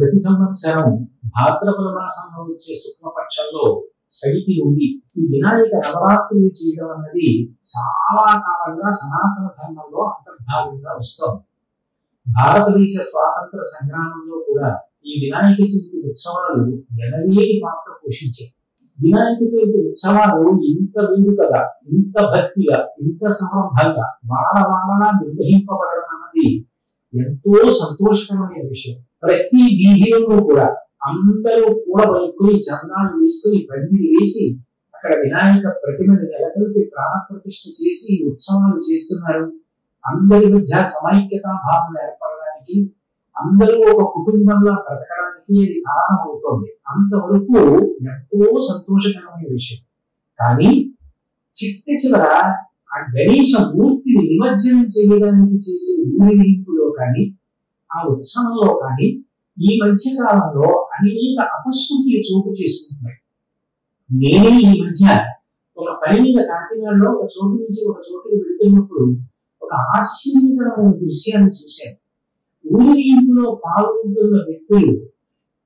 ప్రతి సంవత్సరం భాద్రపద మాసంలో వచ్చే శుక్లపక్షంలో సైతి ఉంది. ఈ వినాయక నవరాత్రులు చేయడం అన్నది చాలా కాలంగా సనాతన ధర్మంలో అంతర్భాగంగా వస్తోంది. భారతదేశ స్వాతంత్ర సంగ్రామంలో కూడా ఈ వినాయక చవితి ఉత్సవాలు ఎనలేని పాత్ర పోషించాయి. వినాయక చవితి ఉత్సవాలు ఇంత వేడుకగా, ఇంత భక్తిగా, ఇంత సంరంభంగా వాడవాడలా నిర్వహింపబడడం అన్నది ఎంతో సంతోషకరమైన విషయం. ప్రతి వీధిలో కూడా అందరూ కూడబలుకుని చందాలు వేసుకుని బండిని వేసి అక్కడ వినాయక ప్రతిమని నెలకొల్పి ప్రాణప్రతిష్ఠ చేసి ఉత్సవాలు చేస్తున్నారు. అందరి మధ్య సమైక్యతా భావన ఏర్పడడానికి, అందరూ ఒక కుటుంబంలో బ్రతకడానికి ఇది కారణమవుతోంది. అంతవరకు ఎంతో సంతోషకరమైన విషయం. కానీ చిట్ట చివర ఆ గణేశ మూర్తిని నిమజ్జనం చేయడానికి చేసే ఊరేగింపులో కానీ, ఆ ఉత్సవంలో కానీ ఈ మధ్య కాలంలో అనేక అపశృతులు చోటు చేసుకుంటున్నాయి. నేనే ఈ మధ్య ఒక పని మీద కాకినాడలో ఒక చోటు నుంచి ఒక చోటుకి వెళుతున్నప్పుడు ఒక ఆశ్చర్యకరమైన దృశ్యాన్ని చూశాను. ఊరేగింపులో పాల్గొంటున్న వ్యక్తులు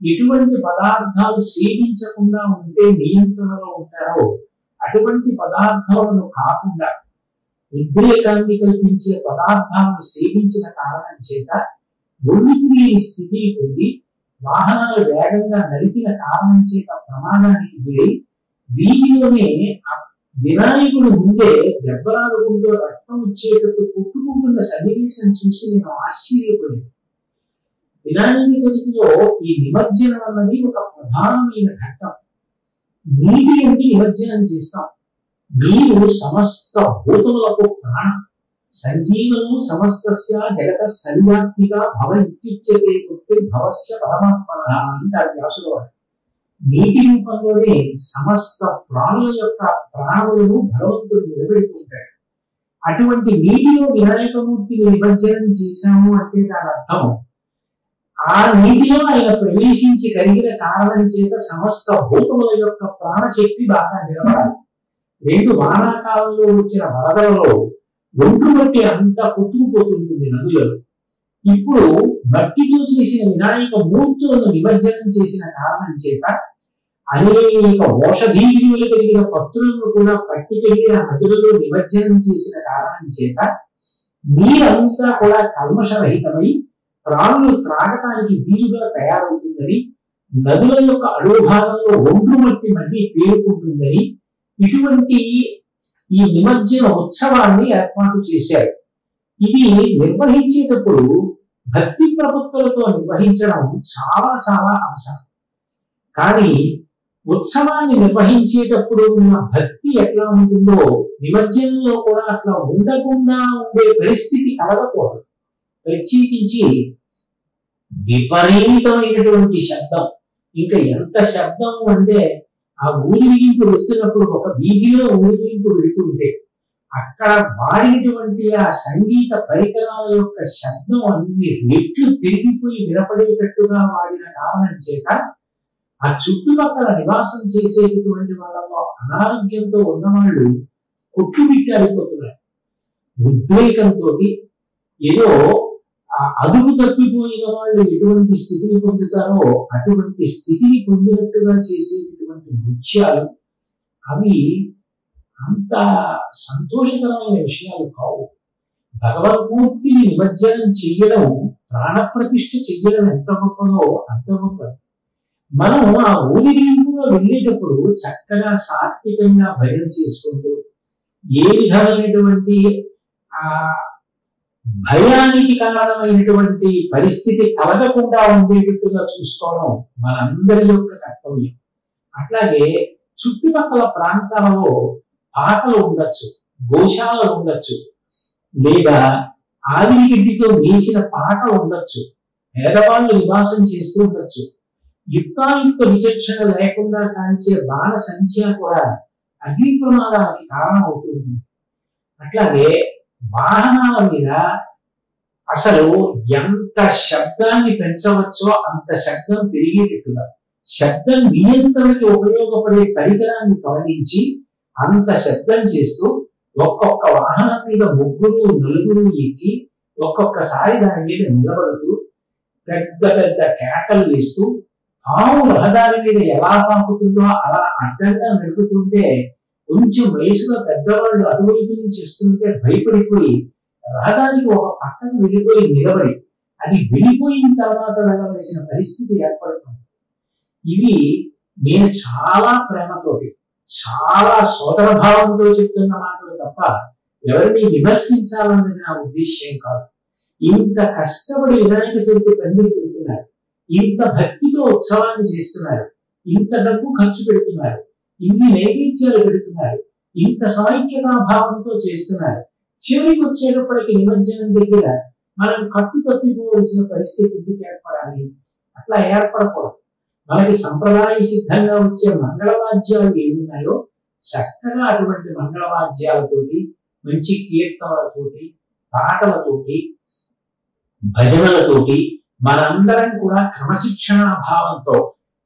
ఎటువంటి పదార్థాలు సేవించకుండా ఉంటే నియంత్రణలో ఉంటారో అటువంటి పదార్థాలను కాకుండా ఉద్రేకాన్ని కల్పించే పదార్థాలను సేవించిన కారణం చేత ఒళ్ళు తిరిగిన స్థితిని పొంది వాహనాలు వేగంగా నడిపిన కారణం చేత ప్రమాదానికి గురై వీధిలోనే వినాయకుడు ముందే దెబ్బలాడుకుంటూ రక్తం వచ్చేటట్టు కొట్టుకుంటున్న సన్నివేశం చూసి నేను ఆశ్చర్యపోయాను. వినాయక చవితిలో ఈ నిమజ్జనం అన్నది ఒక ప్రధానమైన ఘట్టం. నీటి ఎందు నిమజ్జనం చేస్తాం. నీరు సమస్త భూతములకు ప్రాణం. సంజీవనం సమస్తస్య జగత సర్వాత్మిక భవ ఇత్యుచ్యతే కృత్తి భవస్య పరమాత్మన అంటారు వ్యాసుల వారు. నీటి రూపంలోనే సమస్త ప్రాణుల యొక్క ప్రాణములను భగవంతుడు నిలబెడుతుంటాడు. అటువంటి నీటిలో వినాయకమూర్తిని నిమజ్జనం చేశాము అంటే దాని అర్థం ఆ నీటిలో ఆయన ప్రవేశించి కలిగిన కారణం చేత సమస్త భూతముల యొక్క ప్రాణశక్తి బాగా నిలబడాలి. రెండు వానాకాలంలో వచ్చిన వరదలలో ఒంటు మట్టి అంతా కొట్టుకుపోతుంటుంది నదులలో. ఇప్పుడు మట్టితో చేసిన వినాయక మూర్తులను నిమజ్జనం చేసిన కారణం చేత అనేక ఔషధీ విలువలు కలిగిన పత్రులను కూడా పట్టుకెళ్లి ఆ నదులలో నిమజ్జనం చేసిన కారణం చేత నీరంతా కూడా కల్మషరహితమై ప్రాణులు త్రాగటానికి వీలుగా తయారవుతుందని, నదుల యొక్క అడుగు భాగంలో ఒండ్రు మట్టి మళ్ళీ పేరుకుంటుందని ఇటువంటి ఈ నిమజ్జన ఉత్సవాన్ని ఏర్పాటు చేశారు. ఇది నిర్వహించేటప్పుడు భక్తి ప్రపత్తులతో నిర్వహించడం చాలా చాలా అవసరం. కానీ ఉత్సవాన్ని నిర్వహించేటప్పుడు ఉన్న భక్తి ఎట్లా ఉంటుందో నిమజ్జనంలో కూడా అట్లా ఉండకుండా ఉండే పరిస్థితి కలగకూడదు. ప్రత్యేకించి విపరీతమైనటువంటి శబ్దం, ఇంకా ఎంత శబ్దం అంటే ఆ ఊరేగింపు వెళ్తున్నప్పుడు ఒక వీధిలో ఊరేగింపు వెళుతుంటే అక్కడ వాడినటువంటి ఆ సంగీత పరికరాల యొక్క శబ్దం అన్ని రెట్లు పెరిగిపోయి వినపడేటట్టుగా వాడిన కారణం చేత ఆ చుట్టుపక్కల నివాసం చేసేటటువంటి వాళ్ళలో అనారోగ్యంతో ఉన్నవాళ్ళు కొట్టుమిట్టాడిపోతున్నారు. ఉద్రేకంతో ఏదో అదుపు తప్పిపోయిన వాళ్ళు ఎటువంటి స్థితిని పొందుతారో అటువంటి స్థితిని పొందినట్టుగా చేసేటటువంటి నృత్యాలు అవి అంత సంతోషకరమైన విషయాలు కావు. భగవద్మూర్తిని నిమజ్జనం చెయ్యడం, ప్రాణప్రతిష్ఠ చెయ్యడం ఎంత గొప్పదో అంత గొప్పది. మనం ఆ ఊరేగింపులో వెళ్ళేటప్పుడు చక్కగా సాత్వికంగా భజన చేసుకుంటూ ఏ విధమైనటువంటి ఆ భయానికి కారణమైనటువంటి పరిస్థితి కలగకుండా ఉండేటట్టుగా చూసుకోవడం మనందరి యొక్క కర్తవ్యం. అట్లాగే చుట్టుపక్కల ప్రాంతాలలో పాకలు ఉండొచ్చు, గోశాలలు ఉండొచ్చు, లేదా ఆవిరిగడ్డితో వేసిన పాకలు ఉండొచ్చు, పేదవాళ్ళు నివాసం చేస్తూ ఉండొచ్చు. యుక్తాయుక్త విచక్షణ లేకుండా కాల్చే బాణ సంఖ్య కూడా అగ్ని ప్రమాదానికి కారణమవుతుంది. అట్లాగే వాహనాల మీద అసలు ఎంత శబ్దాన్ని పెంచవచ్చో అంత శబ్దం పెరిగేటట్టుగా శబ్ద నియంత్రణకి ఉపయోగపడే పరికరాన్ని తొలగించి అంత శబ్దం చేస్తూ ఒక్కొక్క వాహనం మీద ముగ్గురు నలుగురు ఎక్కి ఒక్కొక్కసారి దాని మీద నిలబడుతూ పెద్ద పెద్ద కేకలు వేస్తూ పాము రహదారి మీద ఎలా పాకుతుందో అలా అడ్డంగా నడుపుతుంటే కొంచెం వయసులో పెద్దవాళ్ళు అటువైపు నుంచి వస్తుంటే భయపడిపోయి రహదారికి ఒక పక్కకు వెళ్ళిపోయి నిలబడి అది వెళ్ళిపోయిన తర్వాత వెళ్ళవలసిన పరిస్థితి ఏర్పడుతుంది. ఇవి నేను చాలా ప్రేమతోటి చాలా సోదర భావంతో చెప్తున్న మాటలు తప్ప ఎవరిని విమర్శించాలన్నది నా ఉద్దేశ్యం కాదు. ఇంత కష్టపడి వినాయక చవితి పండుగ పెడుతున్నారు, ఇంత భక్తితో ఉత్సవాన్ని చేస్తున్నారు, ఇంత డబ్బు ఖర్చు పెడుతున్నారు, ఇన్ని నైవేద్యాలు పెడుతున్నారు, ఇంత సమైక్యతా భావంతో చేస్తున్నారు. చివరికి వచ్చేటప్పటికి నిమజ్జనం దగ్గర మనం కట్టు తప్పిపోవలసిన పరిస్థితి ఎందుకు ఏర్పడాలి? అట్లా ఏర్పడకూడదు. మనకి సంప్రదాయ సిద్ధంగా వచ్చే మంగళవాద్యాలు ఏమున్నాయో చక్కగా అటువంటి మంగళవాద్యాలతోటి, మంచి కీర్తనలతోటి, పాటలతోటి, భజనలతోటి మనందరం కూడా క్రమశిక్షణా భావంతో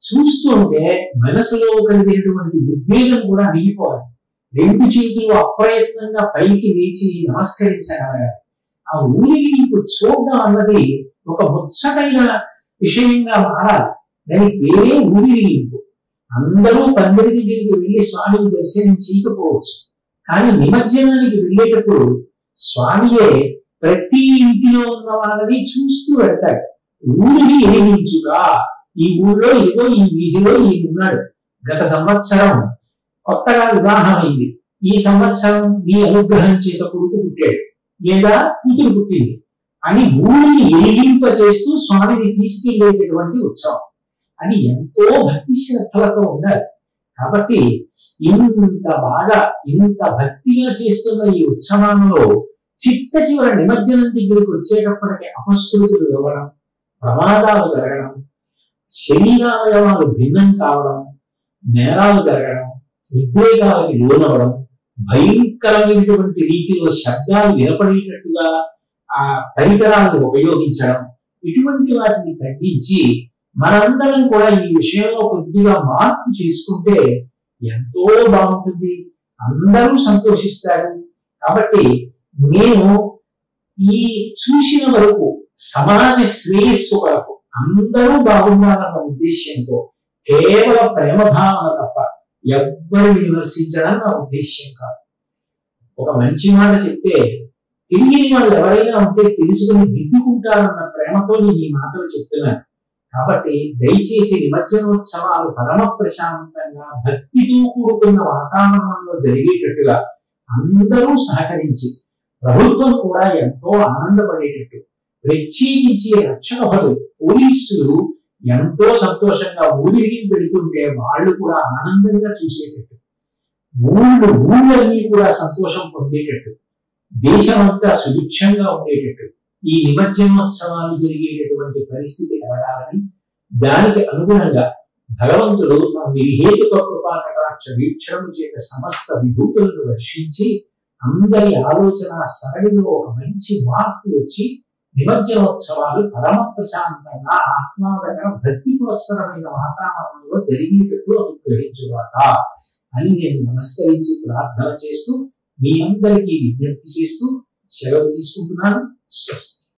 చూస్తుంటే మనసులో కలిగేటువంటి ఉద్వేగం కూడా అణిగిపోవాలి. రెండు చేతులు అప్రయత్నంగా పైకి లేచి నమస్కరించగలగాలి. ఆ ఊరేగింపు చూడడం అన్నది ఒక ముచ్చటైన విషయంగా మారాలి. దాని పేరే ఊరేగింపు. అందరూ పందిరి దగ్గరికి వెళ్లి స్వామిని దర్శనం చేయకపోవచ్చు, కానీ నిమజ్జనానికి వెళ్ళేటప్పుడు స్వామియే ప్రతి ఇంటిలో ఉన్న వాళ్ళని చూస్తూ వెళ్తాడు. ఊరిని ఏగించుగా, ఈ ఊళ్ళో ఏదో ఈ వీధిలో ఈయన ఉన్నాడు, గత సంవత్సరం కొత్తగా వివాహమైంది, ఈ సంవత్సరం నీ అనుగ్రహం చేత కొడుకు పుట్టాడు లేదా కూతురు పుట్టింది అని ఊరిని ఏగింప చేస్తూ స్వామిని తీసుకెళ్లేటటువంటి ఉత్సవం. అని ఎంతో భక్తి శ్రద్ధలతో ఉండాలి. కాబట్టి ఇంత బాగా ఇంత భక్తిగా చేస్తున్న ఈ ఉత్సవంలో చిట్ట చివరి నిమజ్జనం దగ్గరికి వచ్చేటప్పటికి అపశృతులు ఇవ్వడం, ప్రమాదాలు జరగడం, శరీరావయవాలు భిన్నం కావడం, నేరాలు జరగడం, ఉద్వేగాలకు లోనవడం, భయంకరమైనటువంటి రీతిలో శబ్దాలు వినపడేటట్టుగా ఆ పరికరాలను ఉపయోగించడం, ఇటువంటి వాటిని తగ్గించి మనందరం కూడా ఈ విషయంలో కొద్దిగా మార్పు చేసుకుంటే ఎంతో బాగుంటుంది, అందరూ సంతోషిస్తారు. కాబట్టి నేను ఈ చూసిన వరకు సమాజ శ్రేయస్సు వరకు అందరూ బాగుండాలన్న ఉద్దేశ్యంతో కేవలం ప్రేమ భావన తప్ప ఎవ్వరిని విమర్శించడం నా ఉద్దేశ్యం కాదు. ఒక మంచి మాట చెప్తే తెలియని వాళ్ళు ఎవరైనా ఉంటే తెలుసుకుని దిద్దుకుంటారన్న ప్రేమతో నేను ఈ మాటలు చెప్తున్నాను. కాబట్టి దయచేసి నిమజ్జనోత్సవాలు పరమ ప్రశాంతంగా భక్తితో కూడుకున్న వాతావరణంలో జరిగేటట్టుగా అందరూ సహకరించి ప్రభుత్వం కూడా ఎంతో ఆనందపడేటట్టు, ప్రత్యేకించి రక్షణ భటులు పోలీసులు ఎంతో సంతోషంగా ఊరిని పెడుతుంటే వాళ్ళు కూడా ఆనందంగా చూసేటట్టు, ఊళ్ళన్నీ కూడా సంతోషం పొందేటట్టు, దేశమంతా సుభిక్షంగా ఉండేటట్టు ఈ నిమజ్జనోత్సవాలు జరిగేటటువంటి పరిస్థితి కలగాలని, దానికి అనుగుణంగా భగవంతుడు తమ నిర్హేతుక కృపా కటాక్ష వీక్షణము చేత సమస్త విభూతులను వర్షించి అందరి ఆలోచన సరళిలో ఒక మంచి మార్పు వచ్చి నిమజ్జనోత్సవాలు పరమ ప్రశాంతంగా ఆహ్లాదకర భక్తిపురస్సరమైన వాతావరణంలో జరిగేటట్టు అనుగ్రహించుగాక అని నేను నమస్కరించి ప్రార్థన చేస్తూ మీ అందరికీ విజ్ఞప్తి చేస్తూ సెలవు తీసుకుంటున్నాను. స్వస్తి.